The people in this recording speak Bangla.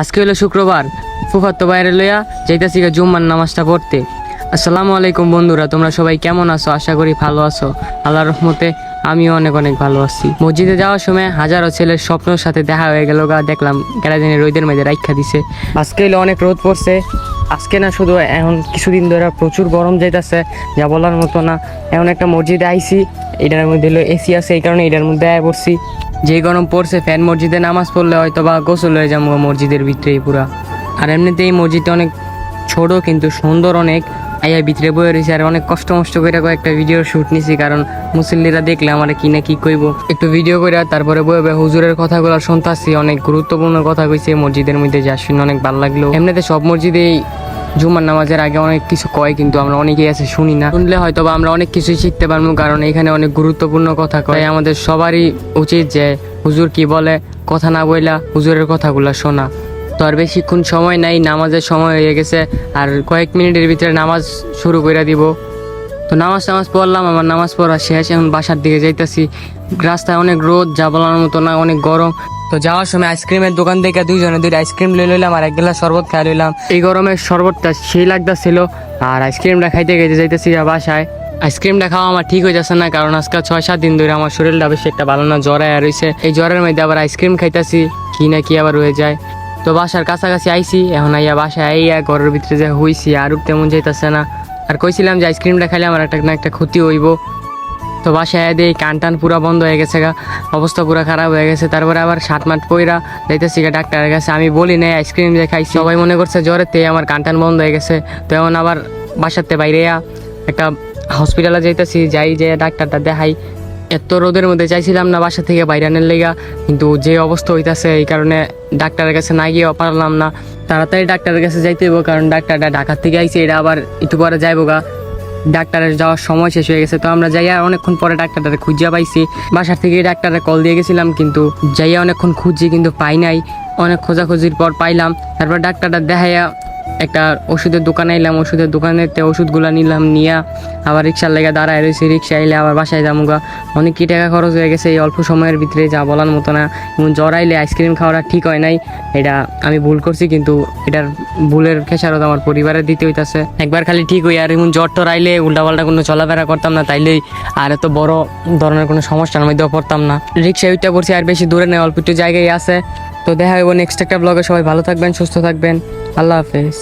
আজকে হলো শুক্রবার, ফুফাতো বাইরে লইয়া যাইতাছি জুম্মার নামাজটা পড়তে। আসসালামু আলাইকুম বন্ধুরা, তোমরা সবাই কেমন আছো? আশা করি ভালো আছো। আল্লাহর রহমতে আমিও অনেক অনেক ভালো আছি। মসজিদে যাওয়ার সময় হাজারো ছেলের স্বপ্নের সাথে দেখা হয়ে গেল দেখলাম কেরাদিনে রোদের মেঝে রাইখা দিছে। আজকে হলো অনেক রোদ পড়ছে। আজকে না শুধু এখন কিছুদিন ধরে প্রচুর গরম যাইতেছে, যা বলার মতো না। এখন একটা মসজিদে আইছি, এটার মধ্যে হলো এসি আছে, এই কারণে এটার মধ্যে আয় পড়ছি। যে গরম পড়ছে, ফ্যান মসজিদে নামাজ পড়লে হয়তো বা গোসল হয়ে যাবো মসজিদের ভিতরেই পুরা। আর এমনিতে এই মসজিদটা অনেক ছোট কিন্তু সুন্দর অনেক। আইয়া ভিতরে বয়ে রয়েছে আর অনেক কষ্ট করে কয়েকটা ভিডিও শুট নিছি, কারণ মুসল্লিরা দেখলে আমার কি না কি কইব। একটু ভিডিও করে তারপরে বয়ে হুজুরের কথাগুলো শুনতাছি। অনেক গুরুত্বপূর্ণ কথা কইছে মসজিদের মধ্যে, যা শুনে অনেক ভালো লাগলো। এমনিতে সব মসজিদেই জুমার নামাজের আগে অনেক কিছু কয়, কিন্তু আমরা অনেকেই আছে শুনি না। শুনলে হয়তো বা আমরা অনেক কিছুই শিখতে পারবো, কারণ এখানে অনেক গুরুত্বপূর্ণ কথা কয়। আমাদের সবারই উচিত যে হুজুর কি বলে কথা না বইলা হুজুরের কথাগুলো শোনা। তো আর বেশিক্ষণ সময় নাই, নামাজের সময় হয়ে গেছে, আর কয়েক মিনিটের ভিতরে নামাজ শুরু করে দিব। তো নামাজ পড়লাম, আমার নামাজ পড়া শেষ। এখন বাসার দিকে যাইতেছি। রাস্তায় অনেক রোদ, যা বলার মতো না, অনেক গরম। তো যাওয়ার সময় আইসক্রিমের দোকান থেকে দুইটা আইসক্রিম লইলাম আর এক গ্লাস শরবত খাই লইলাম। এই গরমের শরবতটা সেই লাগতেছিল, আর আইসক্রিমটা খাইতে যাইতেছি বাসায়। আইসক্রিমটা খাওয়া আমার ঠিক হয়ে যাচ্ছে না, কারণ আজকে 6-7 দিন ধরে আমার শরীরটা বেশি একটা ভালো না, জ্বর আয়া রয়েছে। এই জ্বরের মধ্যে আবার আইসক্রিম খাইতেছি, কি না কি আবার হয়ে যায়। তো বাসার কাছাকাছি আইছি, এখন আইয়া বাসায় আইয়া ঘরের ভিতরে যে হইছি আর তেমন যাইতেছে না। আর কইছিলাম যে আইসক্রিমটা খাইলে আমার একটা ক্ষতি হইব। তো বাসায় দিয়ে কান পুরা বন্ধ হয়ে গেছে, অবস্থা পুরা খারাপ হয়ে গেছে। তারপরে আবার শার্ট পইরা যাইতেছি ডাক্তারের কাছে। আমি বলি নাই আইসক্রিম যে খাইছি, সবাই মনে করছে জ্বরেতে আমার কান বন্ধ হয়ে গেছে। তো এখন আবার বাসাতে বাইরে একটা হসপিটালে যাইতেছি, যাই যে ডাক্তারটা দেখাই। এত রোদের মধ্যে চাইছিলাম না বাসা থেকে বাইরে আনার লেগা, কিন্তু যে অবস্থা হইতাছে এই কারণে ডাক্তারের কাছে না গিয়ে পারলাম না। তাড়াতাড়ি ডাক্তারের কাছে যাইতে হইব, কারণ ডাক্তারটা ঢাকার থেকে আইছে, এটা আবার একটু পরে যাইব গা। ডাক্তারের যাওয়ার সময় শেষ হয়ে গেছে। তো আমরা যাইয়া অনেকক্ষণ পরে ডাক্তারটা খুঁজিয়া পাইছি। বাসার থেকে ডাক্তারে কল দিয়ে গেছিলাম, কিন্তু যাইয়া অনেকক্ষণ খুঁজছি কিন্তু পাই নাই। অনেক খোঁজাখুঁজির পর পাইলাম। তারপর ডাক্তারটা দেখাইয়া একটা ওষুধের দোকানে এলাম, ওষুধের দোকানেতে ওষুধগুলো নিলাম, নিয়ে আবার রিক্সার লেগে দাঁড়ায় রয়েছি। রিক্সা এলে আবার বাসায় যামুগা। অনেক কি টাকা খরচ হয়ে গেছে এই অল্প সময়ের ভিতরে, যা বলার মতো না। এবং জ্বর আইলে আইসক্রিম খাওয়াটা ঠিক হয় নাই, এটা আমি ভুল করছি, কিন্তু এটার ভুলের খেসারত আমার পরিবারের দিতে হইতাছে। একবার খালি ঠিক হই, আর এমন জ্বর টর আইলে উল্টাপাল্টা কোনো চলাফেরা করতাম না, তাইলেই আর এত বড় ধরনের কোনো সমস্যার মধ্যেও পড়তাম না। রিক্সা উইটা পড়ছি, আর বেশি দূরে নেই, অল্প একটু জায়গায় আছে। তো দেখা হইব নেক্সট একটা ব্লগে। সবাই ভালো থাকবেন, সুস্থ থাকবেন। আল্লাহ হাফেজ।